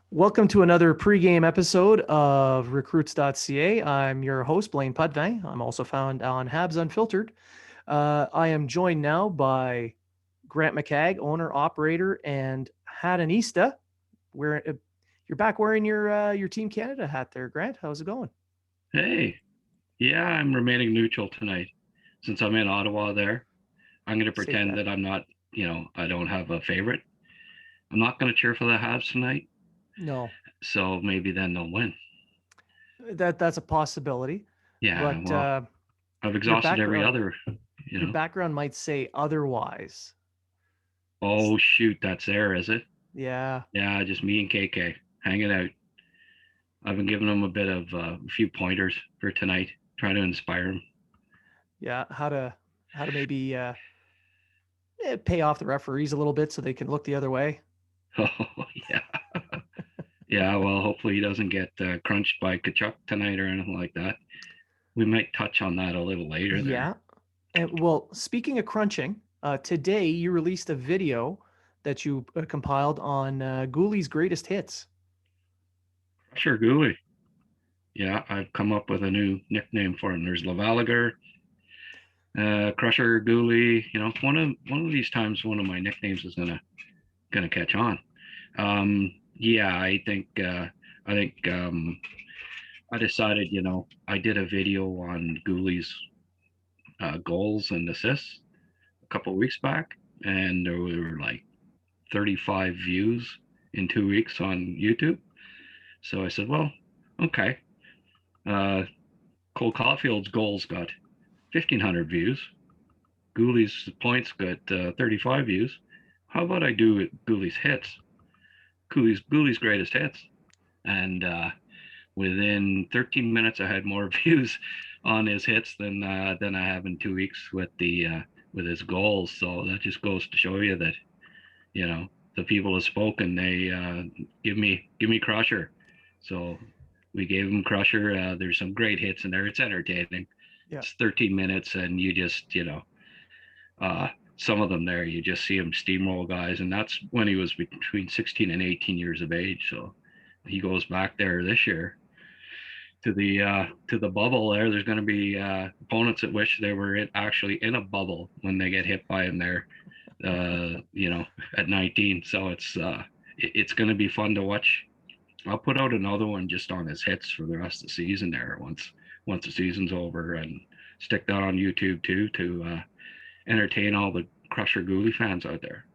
Welcome to another pregame episode of recrutes.ca. I'm your host, Blain. I'm also found on Habs Unfiltered. I am joined now by Grant McCagg, owner, operator, and Hadanista. You're back wearing your Team Canada hat there, Grant. How's it going? Hey, yeah, I'm remaining neutral tonight. Since I'm in Ottawa there, I'm going to Safe pretend bet. that I'm not, I don't have a favorite. I'm not going to cheer for the Habs tonight, No, so maybe then they'll win. that's a possibility, Yeah, but well, I've your exhausted every background other, you your know. background might say otherwise. Oh, shoot, that's there, is it? Yeah, Yeah, just me and KK hanging out. I've been giving them a bit of a few pointers for tonight, trying to inspire them. yeah. How to maybe pay off the referees a little bit so they can look the other way. Oh, yeah. Yeah, well, hopefully he doesn't get crunched by Tkachuk tonight or anything like that. We might touch on that a little later there. Yeah. And well, speaking of crunching, today you released a video that you compiled on Guhle's greatest hits. Crusher Guhle. Yeah, I've come up with a new nickname for him. There's Lavaliger, Crusher Guhle. One of these times, one of my nicknames is gonna catch on. Yeah, I think I decided. I did a video on Guhle's goals and assists a couple of weeks back, and there were like 35 views in 2 weeks on YouTube. So I said, well, okay. Uh, Cole Caulfield's goals got 1,500 views. Guhle's points got 35 views. How about I do Guhle's hits? Guhle's greatest hits. And within 13 minutes, I had more views on his hits than I have in 2 weeks with his goals. So that just goes to show you that the people have spoken. They give me Crusher. So we gave him Crusher. There's some great hits in there. It's entertaining. Yeah. It's 13 minutes, and you just some of them there, you just see him steamroll guys, and that's when he was between 16 and 18 years of age. So he goes back there this year to the bubble there. There's going to be opponents that wish they were actually in a bubble when they get hit by him there, at 19. So it's going to be fun to watch. I'll put out another one just on his hits for the rest of the season there once the season's over, and stick that on YouTube too to entertain all the Crusher Gooley fans out there.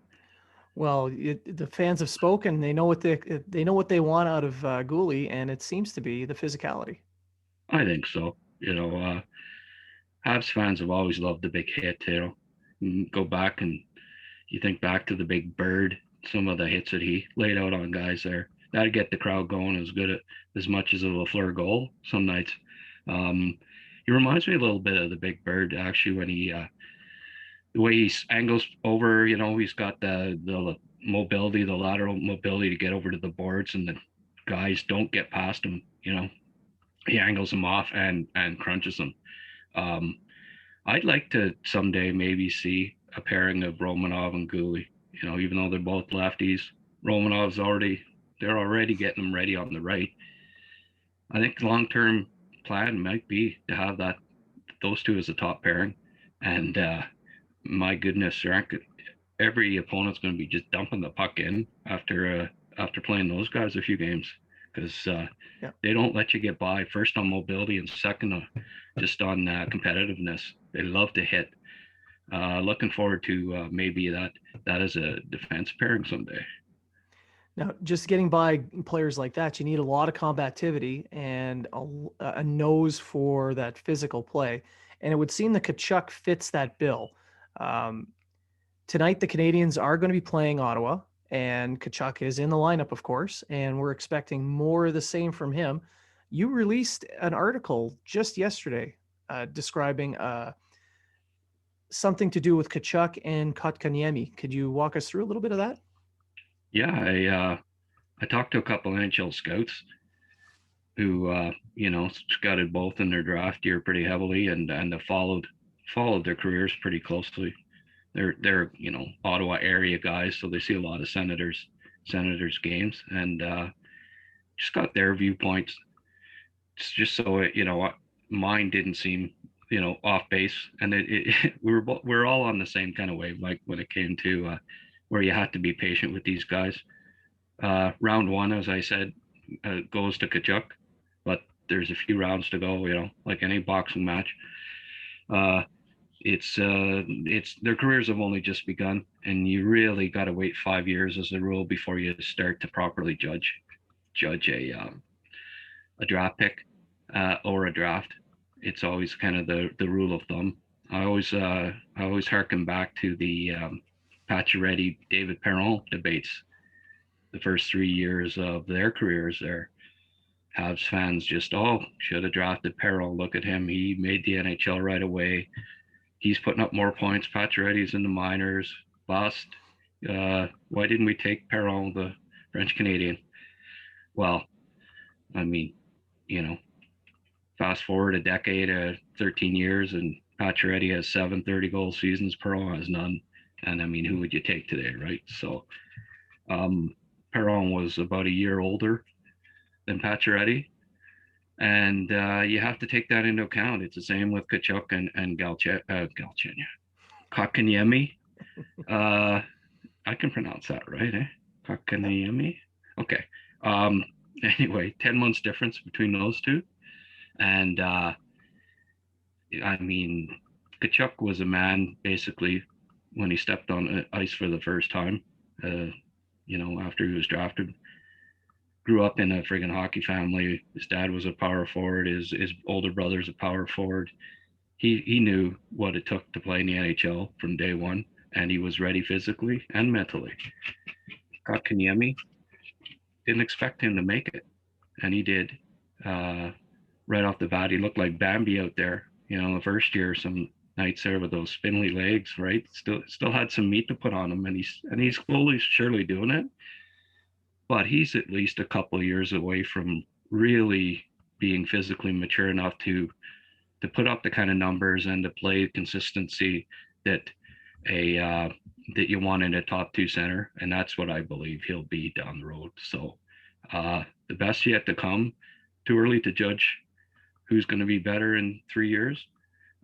Well, the fans have spoken. They know what they want out of Guhle, and it seems to be the physicality. I think so. Habs fans have always loved the big hit. Go back and you think back to the big bird, some of the hits that he laid out on guys there. That'd get the crowd going as much as a Lafleur goal some nights. He reminds me a little bit of the big bird actually when the way he angles over. He's got the mobility, the lateral mobility to get over to the boards, and the guys don't get past him. He angles them off and crunches them. Um, I'd like to someday maybe see a pairing of Romanov and Guhle. Even though they're both lefties, Romanov's they're already getting them ready on the right. I think the long term plan might be to have those two as a top pairing, and my goodness, every opponent's going to be just dumping the puck in after playing those guys a few games, because Yeah. they don't let you get by. First on mobility, and second just on competitiveness. They love to hit. Looking forward to maybe that as a defense pairing someday. Now, just getting by players like that, you need a lot of combativity and a nose for that physical play. And it would seem that Tkachuk fits that bill. Um, Tonight, the Canadians are going to be playing Ottawa, and Tkachuk is in the lineup, of course, and we're expecting more of the same from him. You released an article just yesterday describing something to do with Tkachuk and Kotkaniemi. Could you walk us through a little bit of that? Yeah, I talked to a couple of NHL scouts who scouted both in their draft year pretty heavily, and have followed their careers pretty closely. They're Ottawa area guys, so they see a lot of Senators games, and just got their viewpoints. It's just so it, mine didn't seem, off base, and we're all on the same kind of wave, like when it came to where you have to be patient with these guys. Round one, as I said, goes to Tkachuk, but there's a few rounds to go. Like any boxing match. Uh, it's their careers have only just begun, and you really got to wait 5 years as a rule before you start to properly judge a draft pick or a draft. It's always kind of the rule of thumb. I always harken back to the Pacioretty David Perron debates. The first 3 years of their careers, there, Habs fans just should have drafted Perron. Look at him, he made the NHL right away. He's putting up more points. Pacioretty's in the minors. Bust. Why didn't we take Perron, the French Canadian? Well, I mean, fast forward a decade, 13 years, and Pacioretty has 7 30-goal seasons. Perron has none. And I mean, who would you take today, right? So Perron was about a year older than Pacioretty. And you have to take that into account. It's the same with Tkachuk and Kotkaniemi. I can pronounce that right, eh? Kotkaniemi. Okay. Anyway, 10 months difference between those two. And I mean, Tkachuk was a man basically when he stepped on ice for the first time, after he was drafted. Grew up in a friggin' hockey family. His dad was a power forward. His older brother's a power forward. He knew what it took to play in the NHL from day one, and he was ready physically and mentally. Kotkaniemi, didn't expect him to make it, and he did. Right off the bat, he looked like Bambi out there. The first year, some nights there with those spindly legs, right? Still had some meat to put on him, and he's slowly, surely doing it. But he's at least a couple of years away from really being physically mature enough to put up the kind of numbers and to play consistency that that you want in a top 2 center, and that's what I believe he'll be down the road. So the best yet to come. Too early to judge who's going to be better in 3 years.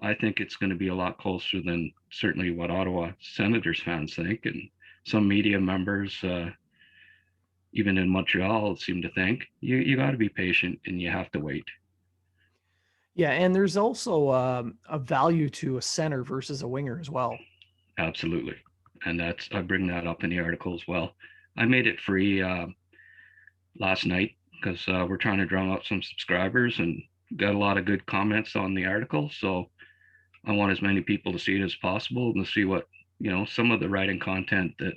I think it's going to be a lot closer than certainly what Ottawa Senators fans think, and some media members, even in Montreal, seem to think. You got to be patient and you have to wait. Yeah, and there's also a value to a center versus a winger as well. Absolutely, and I bring that up in the article as well. I made it free last night because we're trying to drum up some subscribers and got a lot of good comments on the article. So I want as many people to see it as possible and to see what, some of the writing content that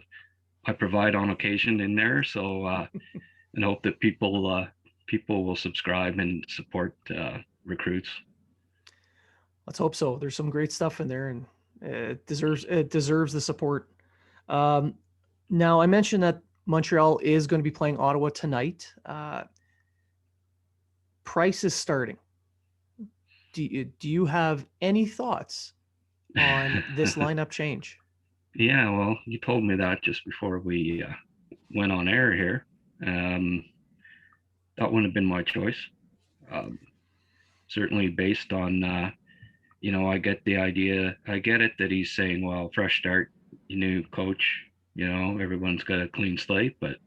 I provide on occasion in there. So and hope that people will subscribe and support recruits. Let's hope so. There's some great stuff in there, and it deserves the support. Now, I mentioned that Montreal is going to be playing Ottawa tonight. Price is starting. Do you have any thoughts on this lineup change? Yeah, well, you told me that just before we went on air here. That wouldn't have been my choice. Certainly based on, I get the idea. I get it that he's saying, well, fresh start, new coach, everyone's got a clean slate, but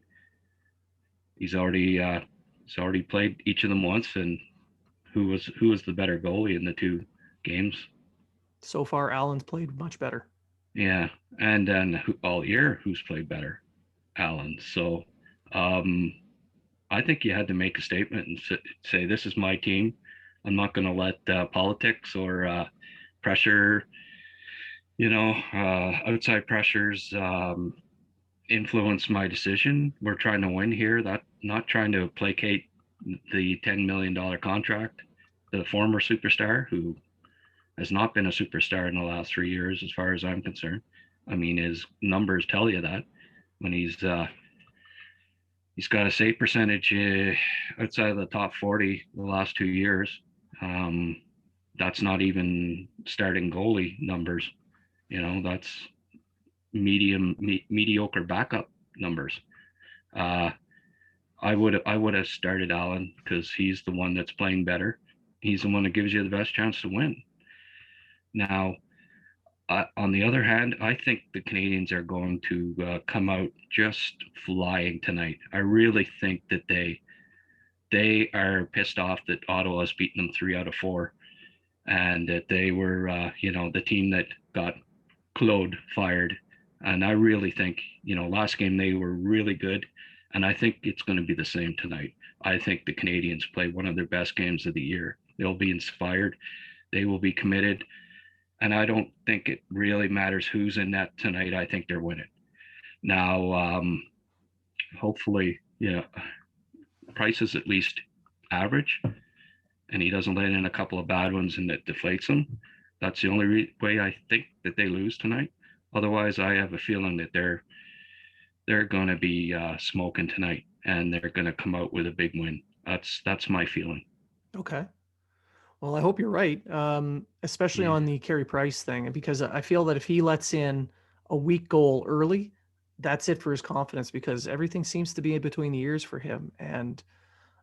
he's already played each of them once, and who was the better goalie in the 2 games? So far, Allen's played much better. Yeah, and then all year, who's played better? Allen. So I think you had to make a statement and say, this is my team. I'm not going to let politics or pressure, outside pressures influence my decision. We're trying to win here. Not trying to placate the $10 million contract, the former superstar who has not been a superstar in the last 3 years, as far as I'm concerned. I mean, his numbers tell you that when he's got a save percentage outside of the top 40 the last 2 years. That's not even starting goalie numbers. That's mediocre backup numbers. I would have started Allen because he's the one that's playing better. He's the one that gives you the best chance to win. Now, on the other hand, I think the Canadians are going to come out just flying tonight. I really think that they are pissed off that Ottawa's beaten them 3 out of 4, and that they were, the team that got Claude fired. And I really think, last game they were really good, and I think it's going to be the same tonight. I think the Canadians play one of their best games of the year. They'll be inspired. They will be committed. And I don't think it really matters who's in net tonight. I think they're winning. Now, hopefully, Price is at least average, and he doesn't let in a couple of bad ones and that deflates them. That's the only way I think that they lose tonight. Otherwise, I have a feeling that they're going to be smoking tonight, and they're going to come out with a big win. That's my feeling. Okay. Well, I hope you're right, especially Yeah, on the Carey Price thing, because I feel that if he lets in a weak goal early, that's it for his confidence, because everything seems to be in between the ears for him. And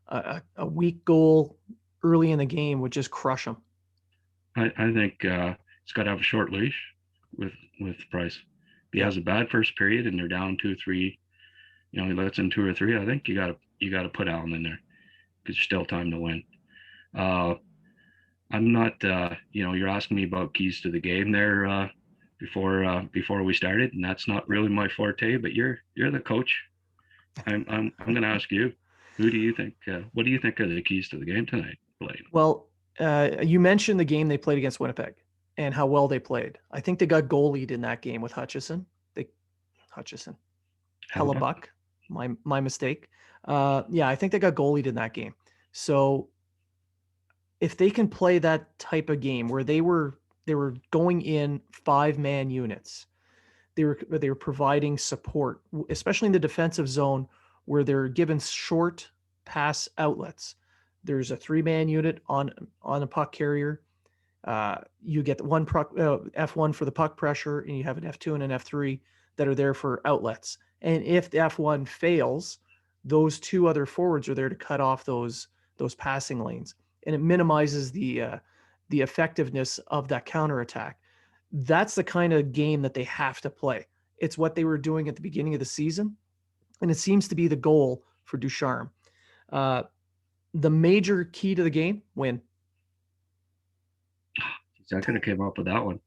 a weak goal early in the game would just crush him. I think he's got to have a short leash with Price. If he Yeah. has a bad first period and they're down 2-3, he lets in 2 or 3. I think you got to put Allen in there because there's still time to win. Uh, I'm not, you're asking me about keys to the game there before we started, and that's not really my forte. But you're the coach. I'm going to ask you. Who do you think? What do you think are the keys to the game tonight, Blaine? Well, you mentioned the game they played against Winnipeg and how well they played. I think they got goalied in that game with Hutchison. Hutchison. Hellebuck? Hellebuck. My mistake. Yeah, I think they got goalied in that game. So if they can play that type of game where they were going in 5-man units, they were providing support, especially in the defensive zone where they're given short pass outlets. There's a 3-man unit on a puck carrier. You get one F1 for the puck pressure, and you have an F2 and an F3 that are there for outlets. And if the F1 fails, those two other forwards are there to cut off those passing lanes, and it minimizes the effectiveness of that counterattack. That's the kind of game that they have to play. It's what they were doing at the beginning of the season, and it seems to be the goal for Ducharme. The major key to the game: win. I could have came up with that one.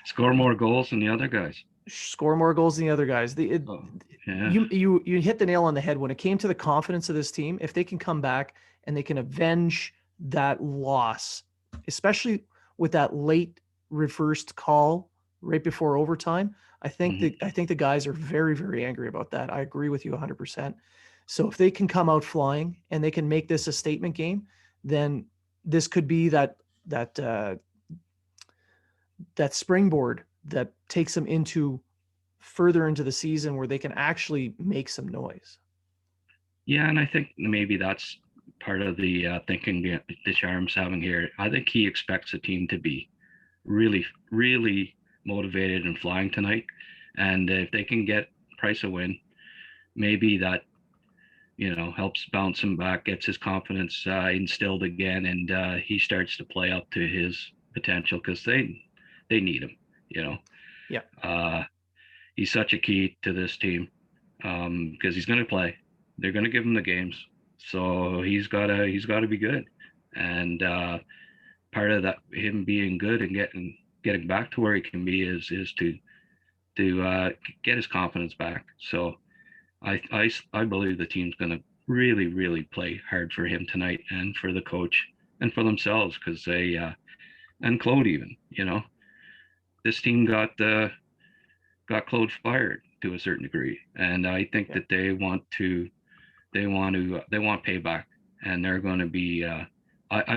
Score more goals than the other guys. Score more goals than the other guys. Yeah. You hit the nail on the head when it came to the confidence of this team. If they can come back and they can avenge that loss, especially with that late reversed call right before overtime, I think the guys are very, very angry about that. I agree with you 100%. So if they can come out flying and they can make this a statement game, then this could be that springboard that takes them further into the season where they can actually make some noise. Yeah, and I think maybe that's part of the thinking Deschamps having here. I think he expects the team to be really, really motivated and flying tonight. And if they can get Price a win, maybe that helps bounce him back, gets his confidence instilled again, and he starts to play up to his potential because they need him. Yeah. He's such a key to this team because he's going to play. They're going to give him the games, so he's gotta be good. And part of that, him being good and getting back to where he can be, is to get his confidence back. So I believe the team's going to really, really play hard for him tonight, and for the coach and for themselves, because they and Claude even, this team got Claude fired to a certain degree, and I think that they want payback, and they're going to be. I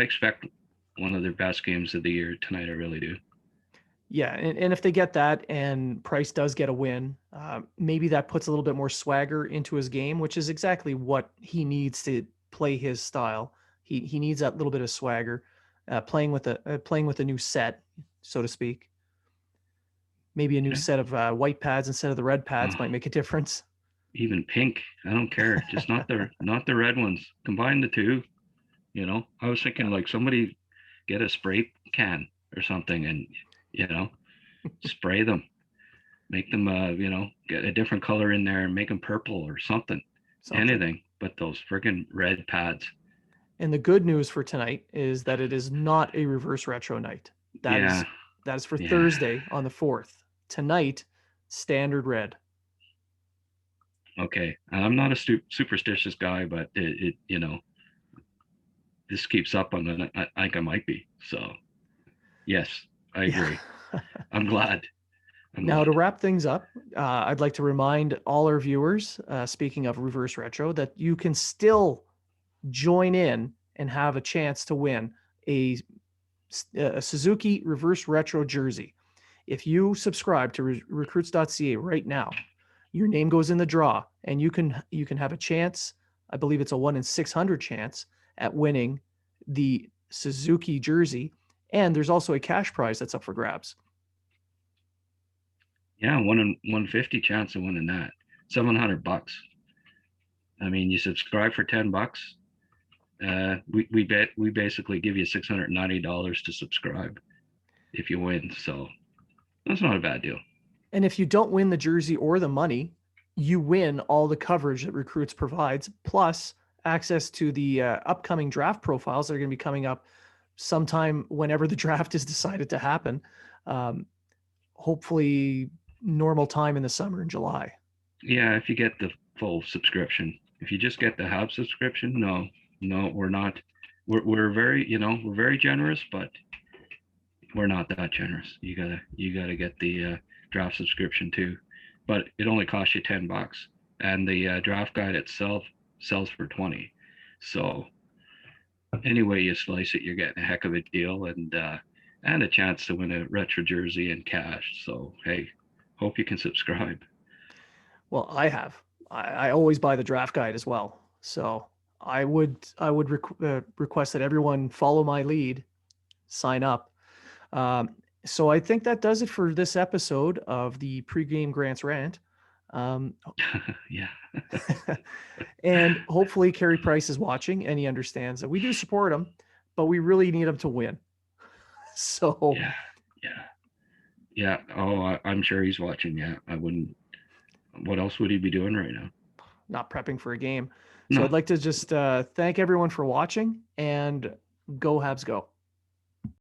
expect one of their best games of the year tonight. I really do. Yeah, and if they get that and Price does get a win, maybe that puts a little bit more swagger into his game, which is exactly what he needs to play his style. He needs that little bit of swagger, playing with a new set, so to speak. Maybe a new Yeah. set of white pads instead of the red pads might make a difference. even pink. I don't care. Just not the red ones. Combine the two. I was thinking Yeah. like somebody get a spray can or something and spray them, make them get a different color in there and make them purple or something. Something. Anything but those friggin' red pads. And the good news for tonight is that it is not a reverse retro night. That Yeah, is that is for yeah. Thursday on the 4th. Tonight, standard red. Okay. I'm not a superstitious guy, but this keeps up on the. I think I might be. So yes, I Yeah. agree. I'm glad. I'm Now, to glad. wrap things up, I'd like to remind all our viewers, speaking of reverse retro, that you can still join in and have a chance to win a, a Suzuki reverse retro jersey. If you subscribe to recrutes.ca right now, your name goes in the draw, and you can have a chance. I believe it's a 1 in 600 chance at winning the Suzuki jersey, and there's also a cash prize that's up for grabs. Yeah, 1 in 150 chance of winning that. $700. I mean, you subscribe for $10. We basically give you $690 to subscribe if you win. So that's not a bad deal. And if you don't win the jersey or the money, you win all the coverage that Recruits provides, plus access to the upcoming draft profiles that are going to be coming up sometime whenever the draft is decided to happen. Um, Hopefully, normal time in the summer in July. Yeah, if you get the full subscription. If you just get the Habs subscription, no, we're not. We're very we're very generous, but we're not that generous. You gotta get the draft subscription too, but it only costs you $10, and the draft guide itself sells for 20. So any way you slice it, you're getting a heck of a deal and a chance to win a retro jersey and cash. So hey, hope you can subscribe. Well, I have. I always buy the draft guide as well. So I would request that everyone follow my lead, sign up. So I think that does it for this episode of the pregame Grants rant. Um, Yeah, and hopefully Carey Price is watching and he understands that we do support him, but we really need him to win. So yeah, yeah, yeah. Oh, I'm sure he's watching. Yeah, I wouldn't. What else would he be doing right now? not prepping for a game. So No. I'd like to just thank everyone for watching and go Habs go.